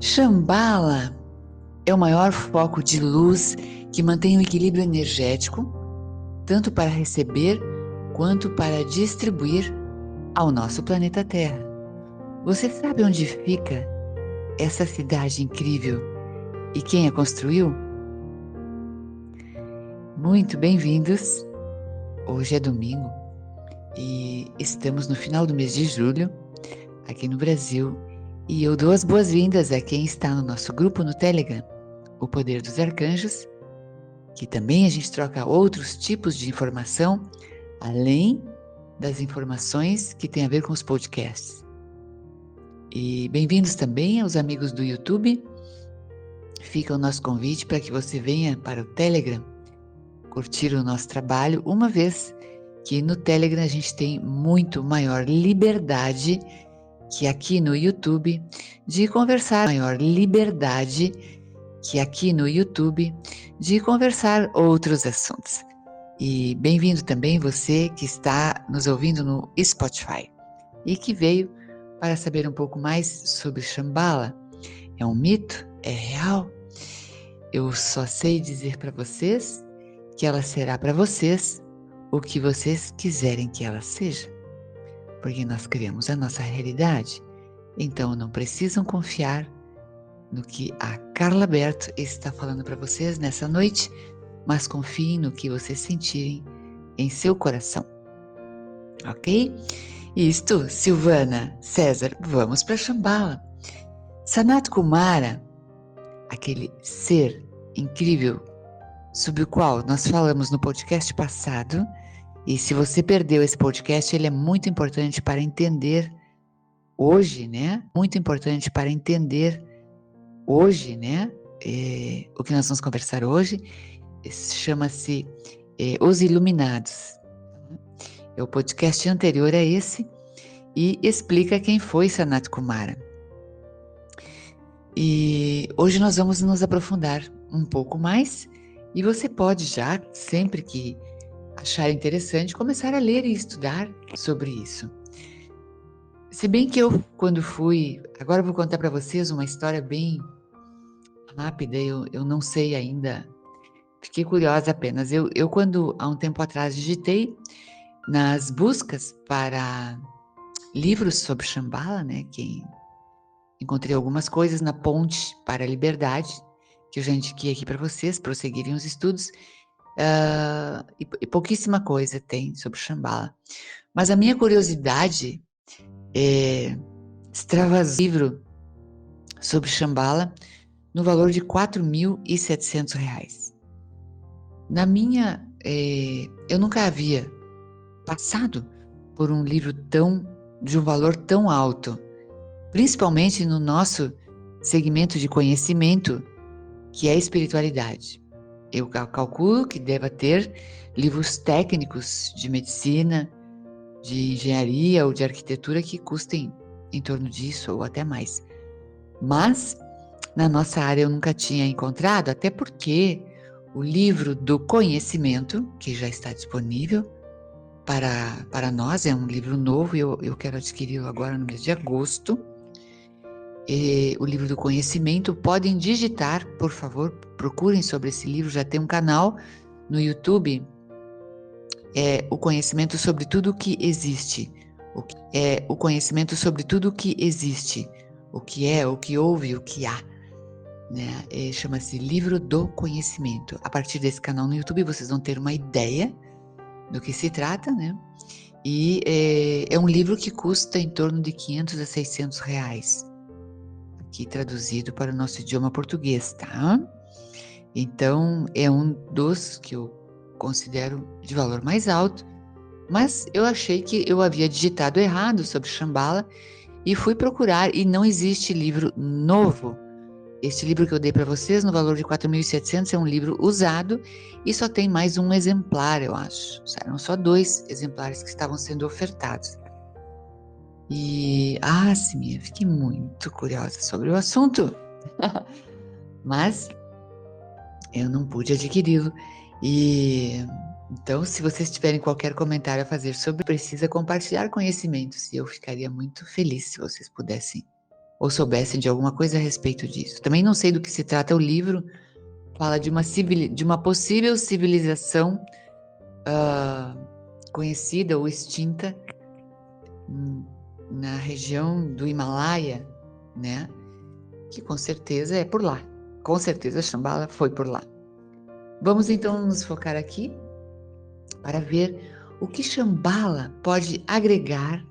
Shambhala é o maior foco de luz que mantém o equilíbrio energético, tanto para receber quanto para distribuir ao nosso planeta Terra. Você sabe onde fica essa cidade incrível e quem a construiu? Muito bem-vindos! Hoje é domingo e estamos no final do mês de julho, aqui no Brasil, e eu dou as boas-vindas a quem está no nosso grupo no Telegram, O Poder dos Arcanjos, que também a gente troca outros tipos de informação, além das informações que têm a ver com os podcasts. E bem-vindos também aos amigos do YouTube. Fica o nosso convite para que você venha para o Telegram curtir o nosso trabalho, uma vez que no Telegram a gente tem muito maior liberdade que aqui no YouTube de conversar outros assuntos. E bem-vindo também você que está nos ouvindo no Spotify e que veio para saber um pouco mais sobre Shambhala. É um mito? É real? Eu só sei dizer para vocês que ela será para vocês o que vocês quiserem que ela seja, porque nós criamos a nossa realidade. Então não precisam confiar no que a Carla Berto está falando para vocês nessa noite, mas confiem no que vocês sentirem em seu coração. Ok? Isto, Silvana, César, vamos para Shambhala. Sanat Kumara, aquele ser incrível sobre o qual nós falamos no podcast passado, e se você perdeu esse podcast, ele é muito importante para entender hoje, né? Muito importante para entender hoje, né? O que nós vamos conversar hoje chama-se Os Iluminados. O podcast anterior a esse e explica quem foi Sanat Kumara. E hoje nós vamos nos aprofundar um pouco mais e você pode já, sempre que achar interessante, começar a ler e estudar sobre isso. Se bem que eu, quando fui... Agora eu vou contar para vocês uma história bem rápida, eu não sei ainda, fiquei curiosa apenas. Eu quando, há um tempo atrás, digitei nas buscas para livros sobre Shambhala, né, que encontrei algumas coisas na Ponte para a Liberdade, que eu já indiquei aqui para vocês, prosseguirem os estudos, e pouquíssima coisa tem sobre Shambhala. Mas a minha curiosidade extravasou um livro sobre Shambhala no valor de R$ 4.700. Eu nunca havia passado por um livro de um valor tão alto, principalmente no nosso segmento de conhecimento, que é a espiritualidade. Eu calculo que deva ter livros técnicos de medicina, de engenharia ou de arquitetura que custem em torno disso ou até mais. Mas na nossa área eu nunca tinha encontrado, até porque o livro do conhecimento, que já está disponível para nós, é um livro novo e eu quero adquiri-lo agora no mês de agosto. O livro do conhecimento, podem digitar, por favor, procurem sobre esse livro, já tem um canal no YouTube, o conhecimento sobre tudo o que existe, o conhecimento sobre tudo o que existe, o que é, o que houve, o que há, né? Chama-se Livro do Conhecimento. A partir desse canal no YouTube vocês vão ter uma ideia do que se trata, né? E é um livro que custa em torno de R$500 a R$600, aqui traduzido para o nosso idioma português, tá? Então, é um dos que eu considero de valor mais alto, mas eu achei que eu havia digitado errado sobre Shambhala e fui procurar, e não existe livro novo. Este livro que eu dei para vocês, no valor de 4.700, é um livro usado e só tem mais um exemplar, eu acho. Eram só 2 exemplares que estavam sendo ofertados. E, Simia, fiquei muito curiosa sobre o assunto, mas eu não pude adquiri-lo. Então, se vocês tiverem qualquer comentário a fazer sobre, precisa compartilhar conhecimentos, e eu ficaria muito feliz se vocês pudessem ou soubessem de alguma coisa a respeito disso. Também não sei do que se trata o livro, fala de uma possível civilização conhecida ou extinta na região do Himalaia, né? Que com certeza é por lá. Com certeza Shambhala foi por lá. Vamos então nos focar aqui para ver o que Shambhala pode agregar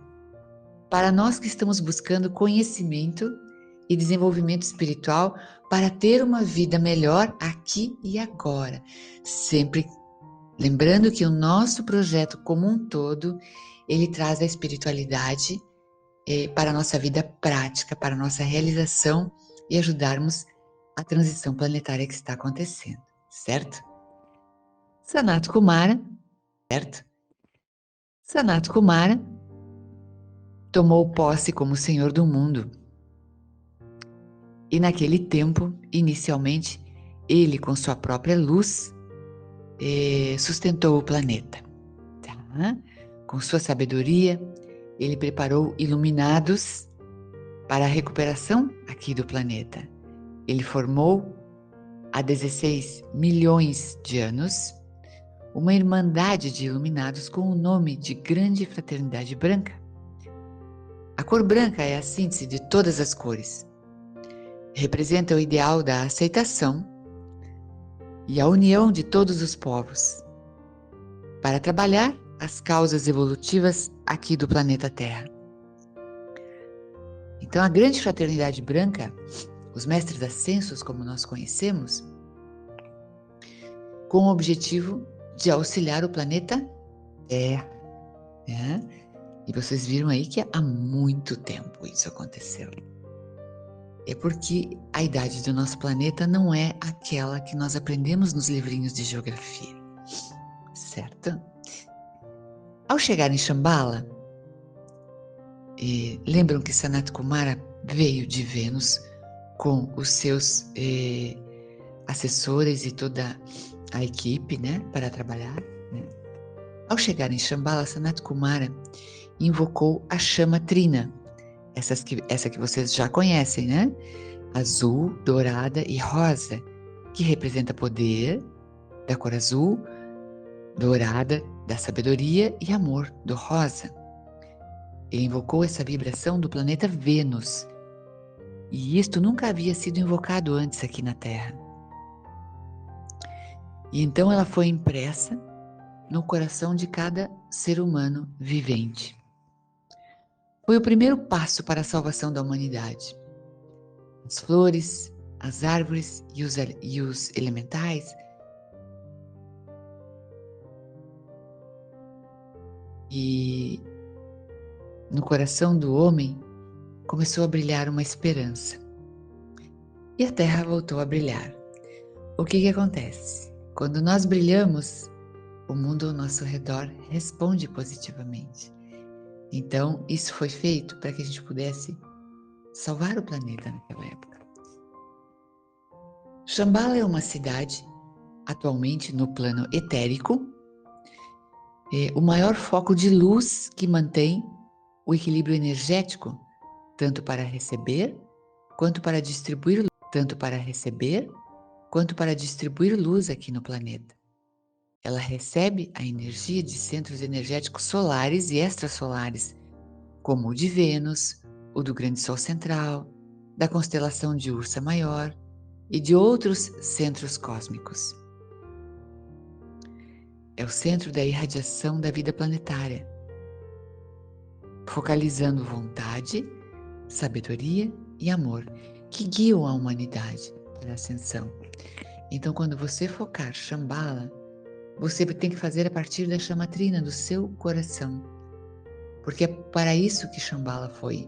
para nós que estamos buscando conhecimento e desenvolvimento espiritual para ter uma vida melhor aqui e agora. Sempre lembrando que o nosso projeto como um todo, ele traz a espiritualidade para a nossa vida prática, para a nossa realização e ajudarmos a transição planetária que está acontecendo, certo? Sanat Kumara, certo? Sanat Kumara tomou posse como Senhor do mundo. E naquele tempo, inicialmente, ele com sua própria luz sustentou o planeta. Tá? Com sua sabedoria, ele preparou iluminados para a recuperação aqui do planeta. Ele formou, há 16 milhões de anos, uma irmandade de iluminados com o nome de Grande Fraternidade Branca. A cor branca é a síntese de todas as cores. Representa o ideal da aceitação e a união de todos os povos para trabalhar as causas evolutivas aqui do planeta Terra. Então, a Grande Fraternidade Branca, os mestres ascensos, como nós conhecemos, com o objetivo de auxiliar o planeta Terra. Né? E vocês viram aí que há muito tempo isso aconteceu. É porque a idade do nosso planeta não é aquela que nós aprendemos nos livrinhos de geografia, certo? Ao chegar em Shambhala, lembram que Sanat Kumara veio de Vênus com os seus assessores e toda a equipe, né, para trabalhar. Né? Ao chegar em Shambhala, Sanat Kumara invocou a chama trina, essa que vocês já conhecem, né? Azul, dourada e rosa, que representa poder, da cor azul, dourada, da sabedoria e amor, do rosa. Ele invocou essa vibração do planeta Vênus, e isto nunca havia sido invocado antes aqui na Terra. E então ela foi impressa no coração de cada ser humano vivente. Foi o primeiro passo para a salvação da humanidade. As flores, as árvores e os elementais e no coração do homem começou a brilhar uma esperança. E a Terra voltou a brilhar. O que acontece? Quando nós brilhamos, o mundo ao nosso redor responde positivamente. Então, isso foi feito para que a gente pudesse salvar o planeta naquela época. Shambhala é uma cidade, atualmente no plano etérico, o maior foco de luz que mantém o equilíbrio energético, tanto para receber quanto para distribuir luz aqui no planeta. Ela recebe a energia de centros energéticos solares e extrasolares, como o de Vênus, o do Grande Sol Central, da constelação de Ursa Maior e de outros centros cósmicos. É o centro da irradiação da vida planetária, focalizando vontade, sabedoria e amor, que guiam a humanidade para a ascensão. Então, quando você focar Shambhala, você tem que fazer a partir da chama trina do seu coração, porque é para isso que Shambhala foi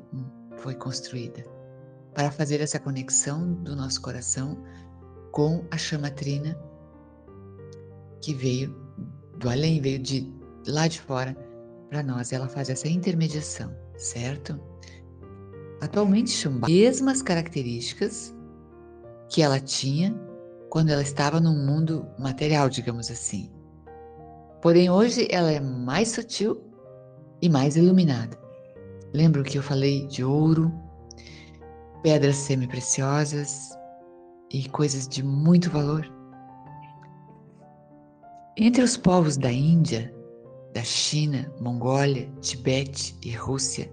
construída, para fazer essa conexão do nosso coração com a chama trina que veio do além, veio de lá de fora para nós. Ela faz essa intermediação, certo? Atualmente, Shambhala tem as mesmas características que ela tinha quando ela estava no mundo material, digamos assim. Porém, hoje ela é mais sutil e mais iluminada. Lembram que eu falei de ouro, pedras semi-preciosas e coisas de muito valor. Entre os povos da Índia, da China, Mongólia, Tibete e Rússia,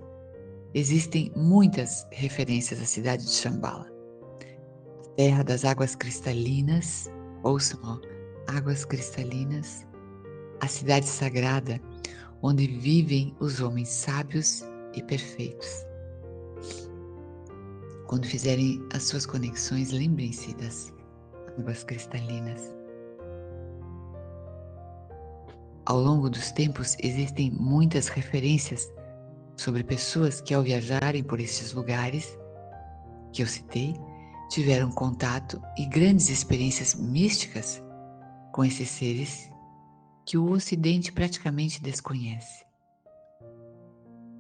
existem muitas referências à cidade de Shambhala, a terra das águas cristalinas, ouçam, águas cristalinas, a cidade sagrada onde vivem os homens sábios e perfeitos. Quando fizerem as suas conexões, lembrem-se das águas cristalinas. Ao longo dos tempos, existem muitas referências sobre pessoas que, ao viajarem por estes lugares que eu citei, tiveram contato e grandes experiências místicas com esses seres que o Ocidente praticamente desconhece.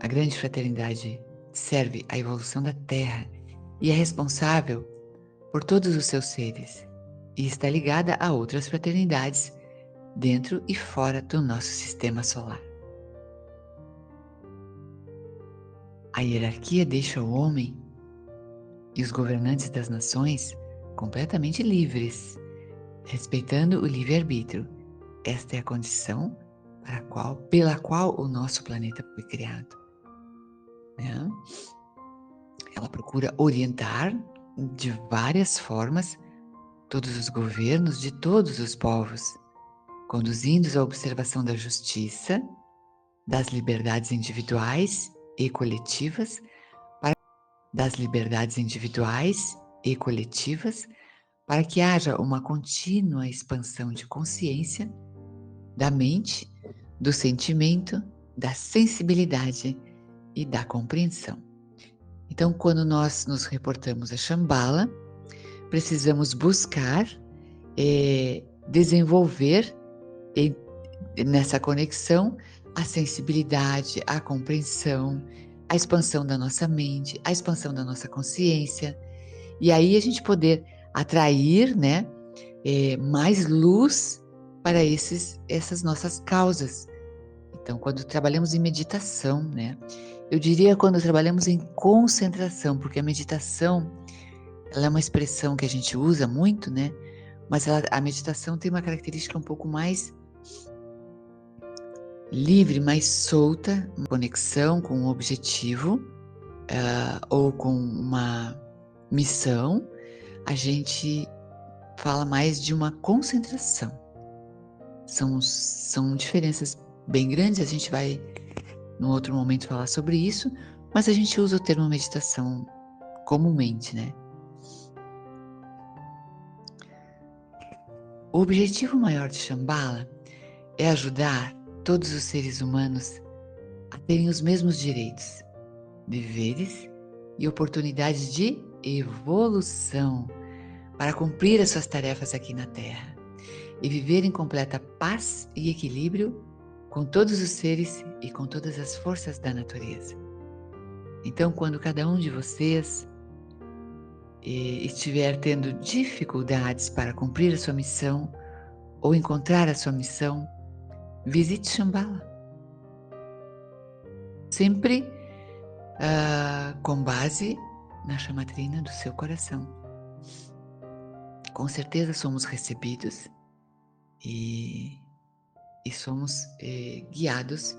A grande fraternidade serve à evolução da Terra e é responsável por todos os seus seres e está ligada a outras fraternidades dentro e fora do nosso sistema solar. A hierarquia deixa o homem e os governantes das nações completamente livres, respeitando o livre-arbítrio. Esta é a condição pela qual o nosso planeta foi criado. Ela procura orientar de várias formas todos os governos de todos os povos, conduzindo-os à observação da justiça, das liberdades individuais e coletivas, para que haja uma contínua expansão de consciência, da mente, do sentimento, da sensibilidade e da compreensão. Então, quando nós nos reportamos a Shambhala, precisamos buscar desenvolver nessa conexão a sensibilidade, a compreensão, a expansão da nossa mente, a expansão da nossa consciência, e aí a gente poder atrair, mais luz para essas nossas causas. Então, quando trabalhamos em meditação, eu diria quando trabalhamos em concentração, porque a meditação, ela é uma expressão que a gente usa muito, mas a meditação tem uma característica um pouco mais livre, mais solta, uma conexão com um objetivo ou com uma missão. A gente fala mais de uma concentração. São diferenças bem grandes, a gente vai, num outro momento, falar sobre isso, mas a gente usa o termo meditação comumente, O objetivo maior de Shambhala é ajudar todos os seres humanos a terem os mesmos direitos, deveres e oportunidades de evolução para cumprir as suas tarefas aqui na Terra e viver em completa paz e equilíbrio com todos os seres e com todas as forças da natureza. Então, quando cada um de vocês estiver tendo dificuldades para cumprir a sua missão ou encontrar a sua missão, visite Shambhala. Sempre com base na chamatrina do seu coração. Com certeza somos recebidos e somos guiados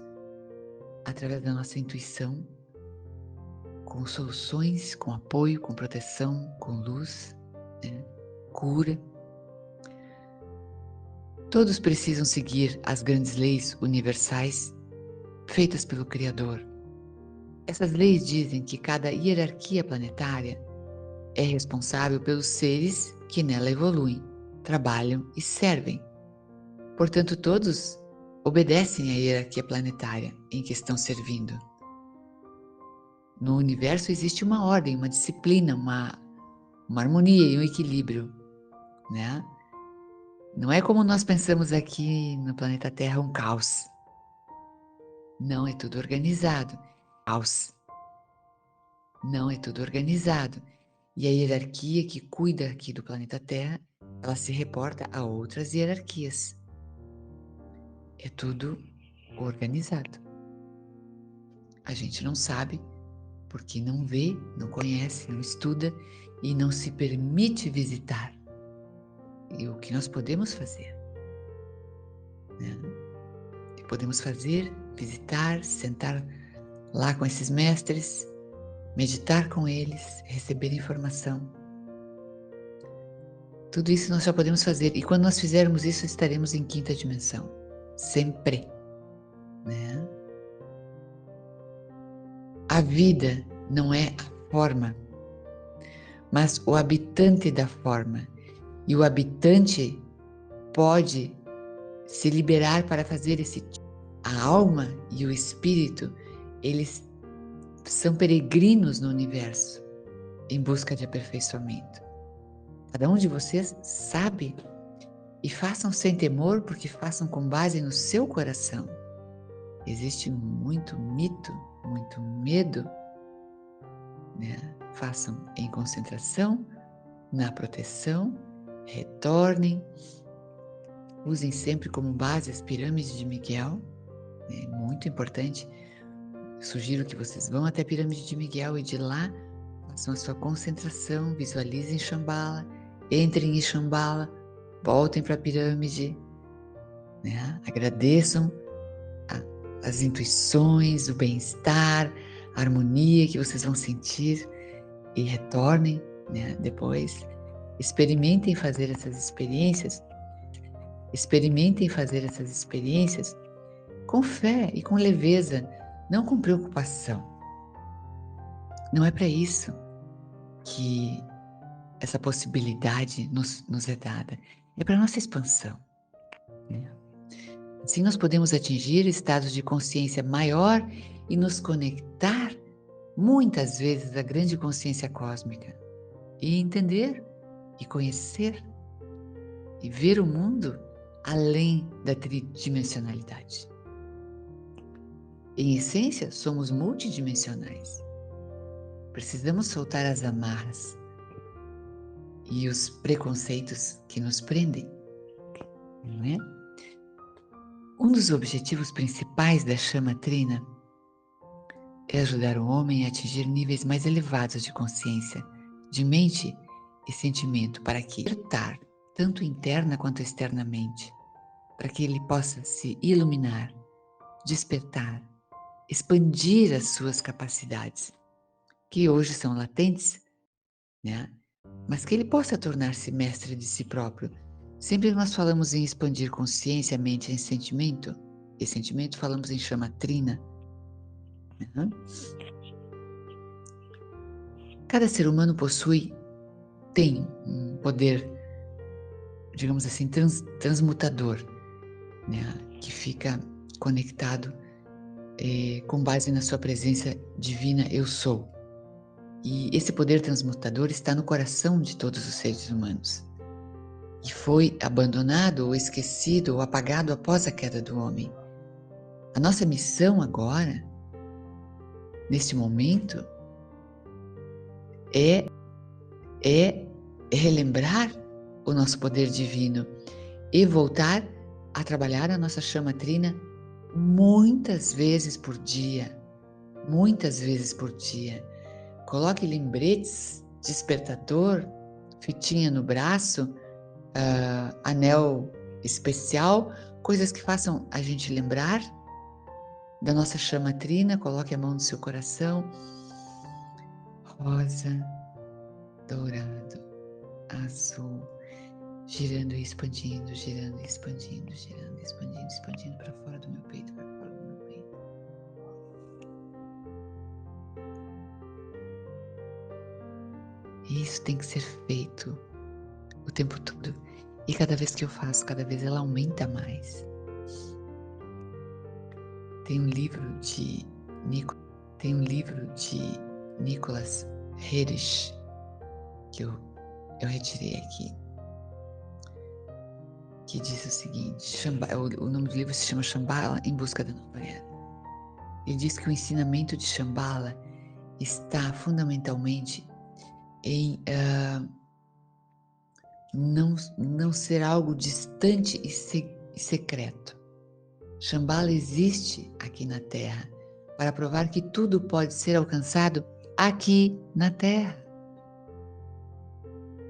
através da nossa intuição, com soluções, com apoio, com proteção, com luz, cura. Todos precisam seguir as grandes leis universais feitas pelo Criador. Essas leis dizem que cada hierarquia planetária é responsável pelos seres que nela evoluem, trabalham e servem. Portanto, todos obedecem à hierarquia planetária em que estão servindo. No universo existe uma ordem, uma disciplina, uma harmonia e um equilíbrio, Não é como nós pensamos aqui no planeta Terra, um caos. Não, é tudo organizado. Caos. Não, é tudo organizado. E a hierarquia que cuida aqui do planeta Terra, ela se reporta a outras hierarquias. É tudo organizado. A gente não sabe porque não vê, não conhece, não estuda e não se permite visitar. E o que nós podemos fazer, né? Podemos fazer, visitar, sentar lá com esses mestres, meditar com eles, receber informação. Tudo isso nós já podemos fazer. E quando nós fizermos isso, estaremos em quinta dimensão. Sempre, né? A vida não é a forma, mas o habitante da forma. E o habitante pode se liberar para fazer esse tipo. A alma e o espírito, eles são peregrinos no universo em busca de aperfeiçoamento. Cada um de vocês sabe, e façam sem temor, porque façam com base no seu coração. Existe muito mito, muito medo, né? Façam em concentração, na proteção, retornem, usem sempre como base as pirâmides de Miguel, é muito importante. Eu sugiro que vocês vão até a pirâmide de Miguel e de lá façam a sua concentração, visualizem Shambhala, entrem em Shambhala, voltem para a pirâmide, né? Agradeçam as intuições, o bem-estar, a harmonia que vocês vão sentir e retornem, né? Depois. Experimentem fazer essas experiências com fé e com leveza, não com preocupação. Não é para isso que essa possibilidade nos é dada. É para nossa expansão, né? Assim nós podemos atingir estados de consciência maior e nos conectar muitas vezes à grande consciência cósmica e entender e conhecer e ver o mundo além da tridimensionalidade. Em essência, somos multidimensionais. Precisamos soltar as amarras e os preconceitos que nos prendem, não é? Um dos objetivos principais da chama trina é ajudar o homem a atingir níveis mais elevados de consciência, de mente e sentimento, para que despertar, tanto interna quanto externamente, para que ele possa se iluminar, despertar, expandir as suas capacidades, que hoje são latentes, né? Mas que ele possa tornar-se mestre de si próprio. Sempre que nós falamos em expandir consciência, mente e sentimento falamos em chama trina. Né? Cada ser humano tem um poder, digamos assim, transmutador, né? Que fica conectado com base na sua presença divina, eu sou. E esse poder transmutador está no coração de todos os seres humanos. E foi abandonado ou esquecido ou apagado após a queda do homem. A nossa missão agora, neste momento, é relembrar o nosso poder divino e voltar a trabalhar a nossa chama trina muitas vezes por dia. Muitas vezes por dia. Coloque lembretes, despertador, fitinha no braço, anel especial, coisas que façam a gente lembrar da nossa chama trina. Coloque a mão no seu coração. Rosa, dourado, azul, girando e expandindo, girando e expandindo, girando e expandindo, expandindo para fora do meu peito, para fora do meu peito. E isso tem que ser feito o tempo todo. E cada vez que eu faço, cada vez ela aumenta mais. Tem um livro de Nicholas Herrich que eu retirei aqui, que diz o seguinte, o nome do livro se chama Shambhala em Busca da Nova Era. Ele diz que o ensinamento de Shambhala está fundamentalmente em não ser algo distante e secreto. Shambhala existe aqui na Terra para provar que tudo pode ser alcançado aqui na Terra.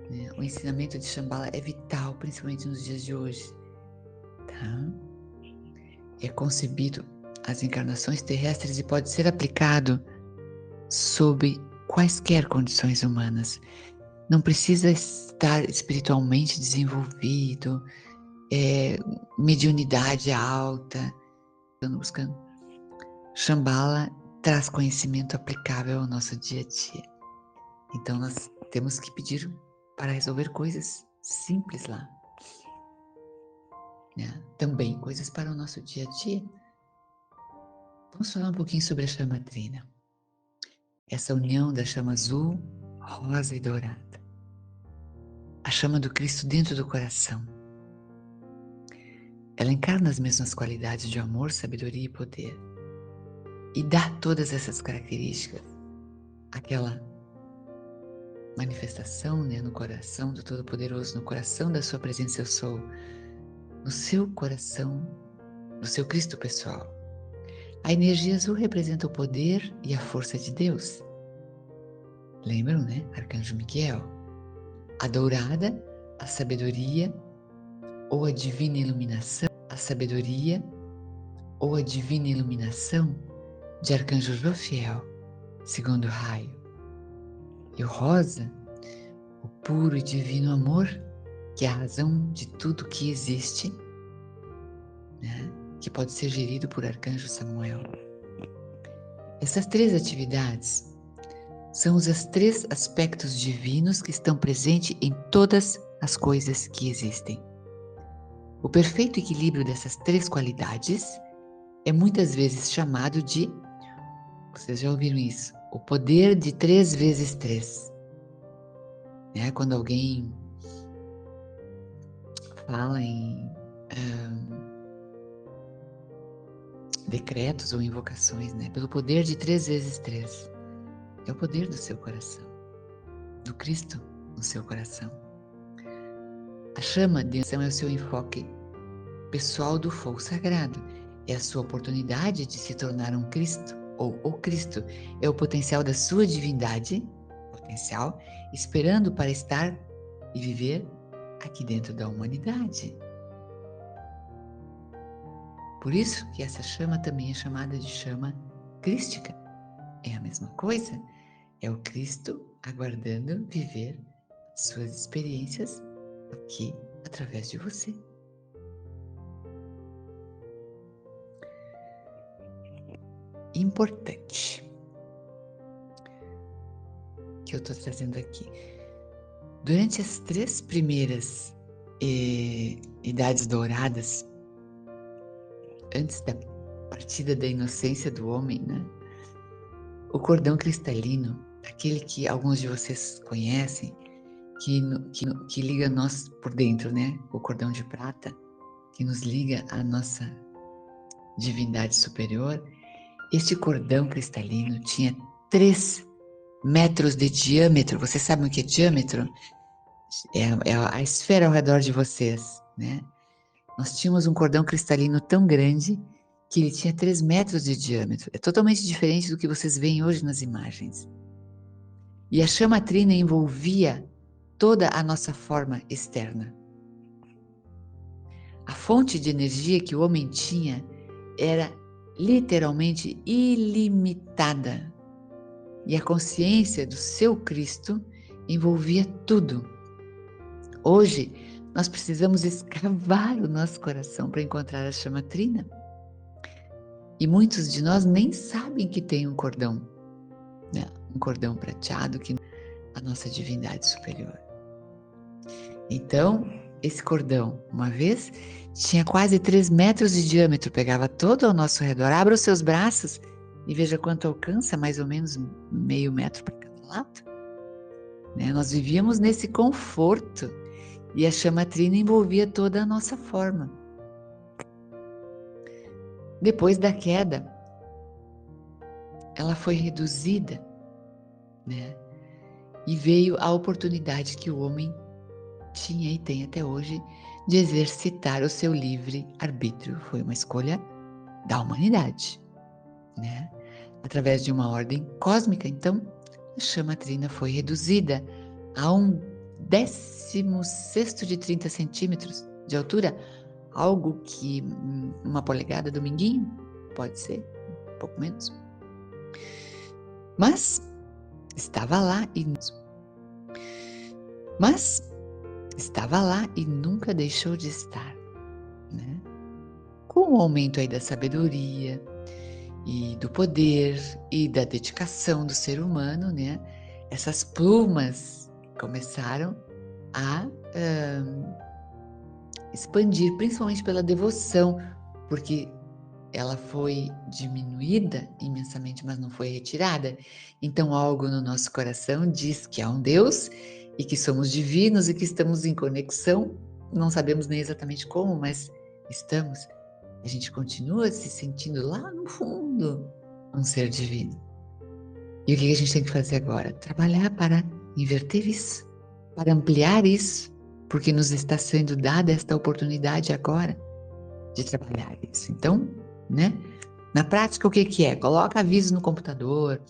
Né? O ensinamento de Shambhala é vital, principalmente nos dias de hoje. Tá? É concebido as encarnações terrestres e pode ser aplicado sob quaisquer condições humanas. Não precisa estar espiritualmente desenvolvido, mediunidade alta, buscando. Shambhala traz conhecimento aplicável ao nosso dia a dia. Então nós temos que pedir para resolver coisas simples lá. Né? Também coisas para o nosso dia a dia. Vamos falar um pouquinho sobre a chama trina. Essa união da chama azul, rosa e dourada. A chama do Cristo dentro do coração. Ela encarna as mesmas qualidades de amor, sabedoria e poder. E dá todas essas características àquela manifestação, né, no coração do Todo-Poderoso, no coração da sua presença eu sou, no seu coração, no seu Cristo pessoal. A energia azul representa o poder e a força de Deus. Lembram, né? Arcanjo Miguel. A dourada, a sabedoria ou a divina iluminação. A sabedoria ou a divina iluminação de Arcanjo Jofiel, segundo raio. E o rosa, o puro e divino amor, que é a razão de tudo que existe, né? Que pode ser gerido por Arcanjo Samuel. Essas três atividades são os três aspectos divinos que estão presentes em todas as coisas que existem. O perfeito equilíbrio dessas três qualidades é muitas vezes chamado de, vocês já ouviram isso, o poder de 3 vezes 3. Né? Quando alguém fala em decretos ou invocações, né? Pelo poder de 3 vezes 3. É o poder do seu coração, do Cristo no seu coração. A chama de ação é o seu enfoque pessoal do fogo sagrado. É a sua oportunidade de se tornar um Cristo, ou o Cristo. É o potencial da sua divindade, potencial, esperando para estar e viver aqui dentro da humanidade. Por isso que essa chama também é chamada de chama crística. É a mesma coisa. É o Cristo aguardando viver suas experiências aqui através de você. Importante que eu estou trazendo aqui. Durante as 3 primeiras idades douradas, antes da partida da inocência do homem, né? O cordão cristalino, aquele que alguns de vocês conhecem, que liga nós por dentro, né? O cordão de prata, que nos liga à nossa divindade superior. Este cordão cristalino tinha 3 metros de diâmetro. Vocês sabem o que é diâmetro? É a esfera ao redor de vocês, né? Nós tínhamos um cordão cristalino tão grande que ele tinha 3 metros de diâmetro. É totalmente diferente do que vocês veem hoje nas imagens. E a chama trina envolvia toda a nossa forma externa. A fonte de energia que o homem tinha era literalmente ilimitada. E a consciência do seu Cristo envolvia tudo. Hoje, nós precisamos escavar o nosso coração para encontrar a chama trina. E muitos de nós nem sabem que tem um cordão, né? Um cordão prateado que é a nossa divindade superior. Então, esse cordão, uma vez, tinha quase 3 metros de diâmetro, pegava todo ao nosso redor. Abra os seus braços e veja quanto alcança, mais ou menos meio metro para cada lado. Né? Nós vivíamos nesse conforto e a chama trina envolvia toda a nossa forma. Depois da queda, ela foi reduzida, né? E veio a oportunidade que o homem tinha e tem até hoje de exercitar o seu livre arbítrio. Foi uma escolha da humanidade, né? Através de uma ordem cósmica, então, a chama trina foi reduzida a um 16º de 30 centímetros de altura, algo que uma polegada dominguinho, pode ser, um pouco menos. Mas estava lá e nunca deixou de estar, né? Com o aumento aí da sabedoria e do poder e da dedicação do ser humano, né? Essas plumas começaram a expandir, principalmente pela devoção, porque ela foi diminuída imensamente, mas não foi retirada. Então, algo no nosso coração diz que há um Deus e que somos divinos e que estamos em conexão. Não sabemos nem exatamente como, mas estamos. A gente continua se sentindo lá no fundo um ser divino. E o que a gente tem que fazer agora? Trabalhar para inverter isso, para ampliar isso, porque nos está sendo dada esta oportunidade agora de trabalhar isso. Então, né? Na prática, o que é? Coloca aviso no computador,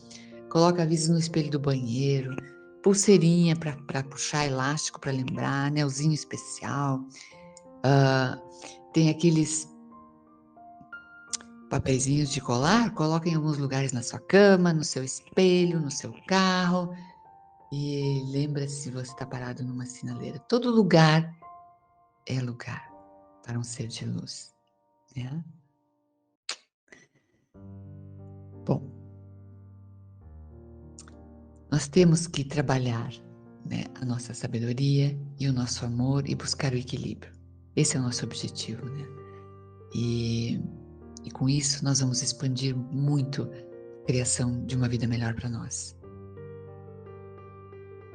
coloca aviso no espelho do banheiro, pulseirinha para puxar elástico para lembrar, anelzinho especial, tem aqueles papeizinhos de colar, coloca em alguns lugares na sua cama, no seu espelho, no seu carro, e lembra-se se você está parado numa sinaleira. Todo lugar é lugar para um ser de luz, né? Bom, nós temos que trabalhar, né, a nossa sabedoria e o nosso amor e buscar o equilíbrio. Esse é o nosso objetivo, né? E com isso nós vamos expandir muito a criação de uma vida melhor para nós.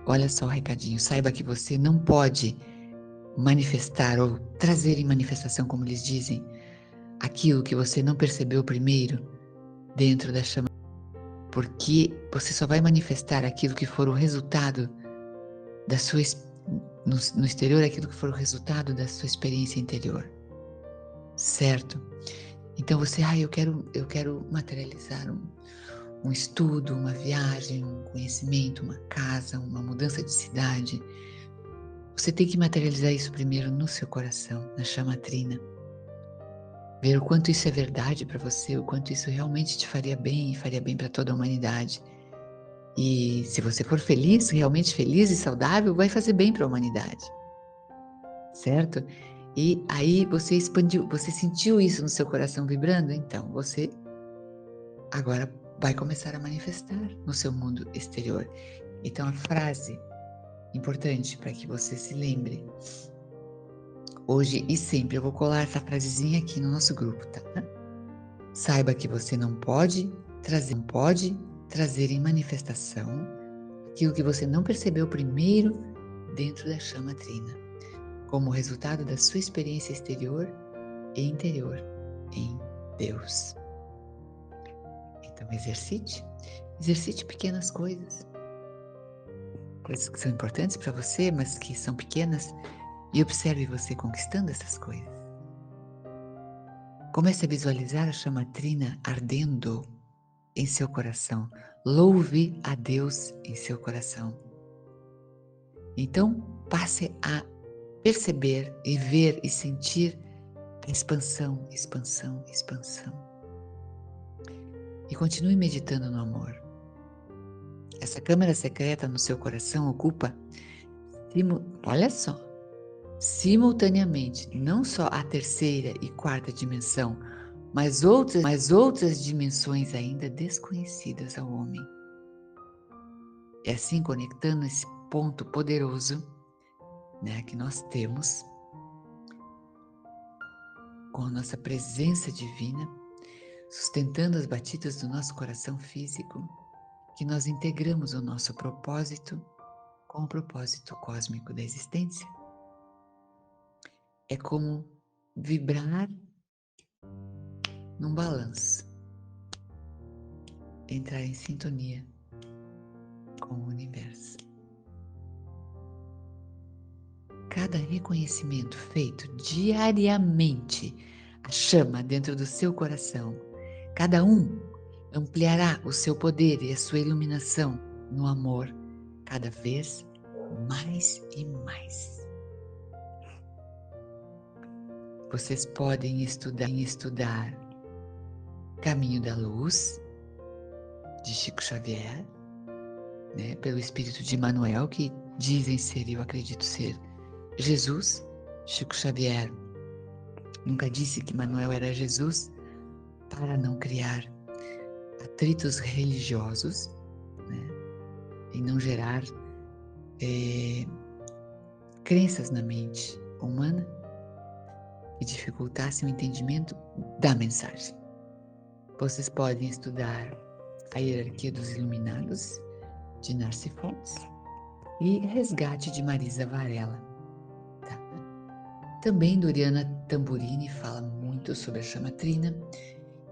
Olha só o recadinho, saiba que você não pode manifestar ou trazer em manifestação, como eles dizem, aquilo que você não percebeu primeiro dentro da chama, porque você só vai manifestar aquilo que for o resultado da sua no exterior, aquilo que for o resultado da sua experiência interior, certo? Então você, eu quero materializar um estudo, uma viagem, um conhecimento, uma casa, uma mudança de cidade. Você tem que materializar isso primeiro no seu coração, na chama trina. Ver o quanto isso é verdade para você, o quanto isso realmente te faria bem e faria bem para toda a humanidade. E se você for feliz, realmente feliz e saudável, vai fazer bem para a humanidade. Certo? E aí você expandiu, você sentiu isso no seu coração vibrando? Então você agora vai começar a manifestar no seu mundo exterior. Então a frase importante para que você se lembre, hoje e sempre eu vou colar essa frasezinha aqui no nosso grupo, tá? Saiba que você não pode trazer em manifestação aquilo que você não percebeu primeiro dentro da chama trina, como resultado da sua experiência exterior e interior em Deus. Então exercite pequenas coisas que são importantes para você, mas que são pequenas, e observe você conquistando essas coisas. Comece a visualizar a chama trina ardendo em seu coração. Louve a Deus em seu coração. Então, passe a perceber e ver e sentir a expansão, expansão, expansão. E continue meditando no amor. Essa câmara secreta no seu coração ocupa, olha só, simultaneamente, não só a terceira e quarta dimensão, mas outras dimensões ainda desconhecidas ao homem. E assim, conectando esse ponto poderoso, né, que nós temos com a nossa presença divina, sustentando as batidas do nosso coração físico, que nós integramos o nosso propósito com o propósito cósmico da existência. É como vibrar num balanço, entrar em sintonia com o universo. Cada reconhecimento feito diariamente, a chama dentro do seu coração, cada um ampliará o seu poder e a sua iluminação no amor cada vez mais e mais. Vocês podem estudar Caminho da Luz, de Chico Xavier, né, pelo espírito de Emmanuel, que dizem ser, e eu acredito ser, Jesus. Chico Xavier nunca disse que Emmanuel era Jesus para não criar atritos religiosos, né, e não gerar crenças na mente humana que dificultassem o entendimento da mensagem. Vocês podem estudar A Hierarquia dos Iluminados, de Narcy Fontes, e Resgate, de Marisa Varela. Tá? Também Doriana Tamburini fala muito sobre a chama trina,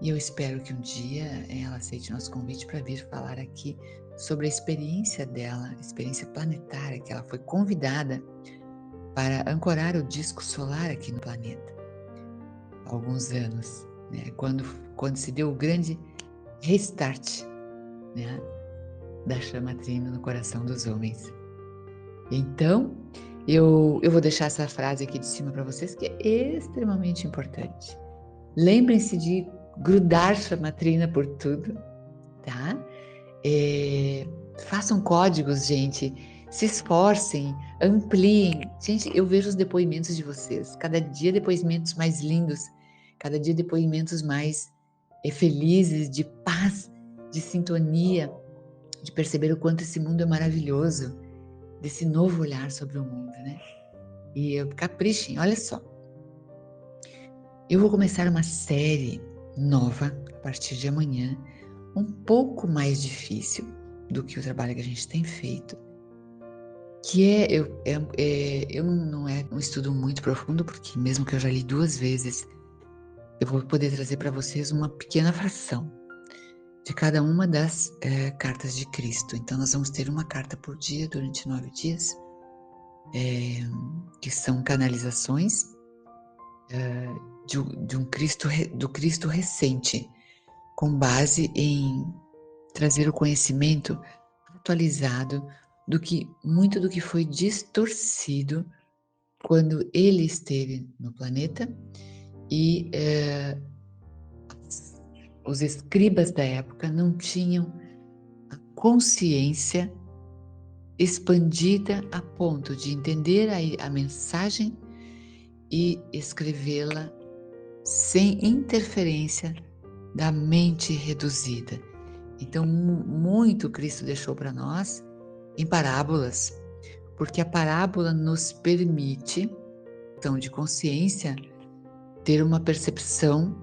e eu espero que um dia ela aceite nosso convite para vir falar aqui sobre a experiência dela, a experiência planetária, que ela foi convidada para ancorar o disco solar aqui no planeta há alguns anos, né? Quando se deu o grande restart, né, da chama trina no coração dos homens. Então, eu vou deixar essa frase aqui de cima para vocês, que é extremamente importante. Lembrem-se de grudar chama trina por tudo, tá? Façam códigos, gente. Se esforcem, ampliem. Gente, eu vejo os depoimentos de vocês. Cada dia depoimentos mais lindos. Cada dia depoimentos mais felizes, de paz, de sintonia, de perceber o quanto esse mundo é maravilhoso, desse novo olhar sobre o mundo, né? E caprichem, olha só. Eu vou começar uma série nova a partir de amanhã, um pouco mais difícil do que o trabalho que a gente tem feito, que não é um estudo muito profundo, porque mesmo que eu já li 2 vezes, eu vou poder trazer para vocês uma pequena fração de cada uma das cartas de Cristo. Então nós vamos ter uma carta por dia durante 9 dias, que são canalizações do Cristo recente, com base em trazer o conhecimento atualizado muito do que foi distorcido quando ele esteve no planeta e os escribas da época não tinham a consciência expandida a ponto de entender a mensagem e escrevê-la sem interferência da mente reduzida. Então, muito Cristo deixou para nós em parábolas, porque a parábola nos permite, então, de consciência, ter uma percepção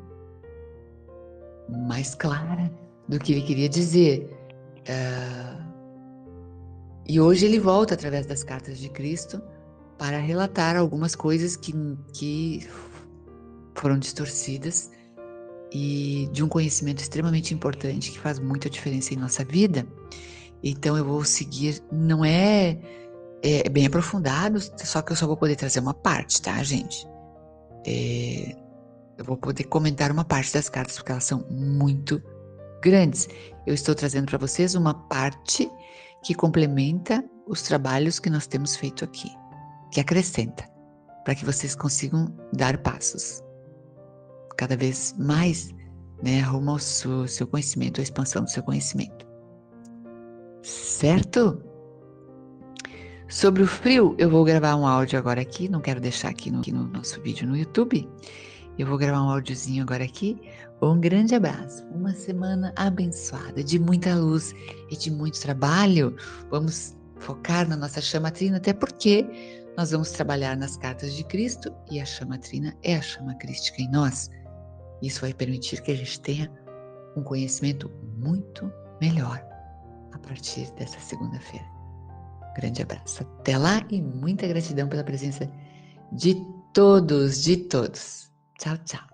mais clara do que ele queria dizer. E hoje ele volta através das cartas de Cristo para relatar algumas coisas que foram distorcidas e de um conhecimento extremamente importante que faz muita diferença em nossa vida. Então eu vou seguir, não é bem aprofundado, só que eu só vou poder trazer uma parte, tá, gente? Eu vou poder comentar uma parte das cartas porque elas são muito grandes. Eu estou trazendo para vocês uma parte que complementa os trabalhos que nós temos feito aqui, que acrescenta, para que vocês consigam dar passos cada vez mais, né, rumo ao seu conhecimento, à expansão do seu conhecimento. Certo? Sobre o frio, eu vou gravar um áudio agora aqui, não quero deixar aqui no nosso vídeo no YouTube. Eu vou gravar um áudiozinho agora aqui. Um grande abraço, uma semana abençoada, de muita luz e de muito trabalho. Vamos focar na nossa chama trina, até porque nós vamos trabalhar nas cartas de Cristo e a chama trina é a chama crística em nós. Isso vai permitir que a gente tenha um conhecimento muito melhor a partir dessa segunda-feira. Grande abraço, até lá e muita gratidão pela presença de todos. Tchau, tchau.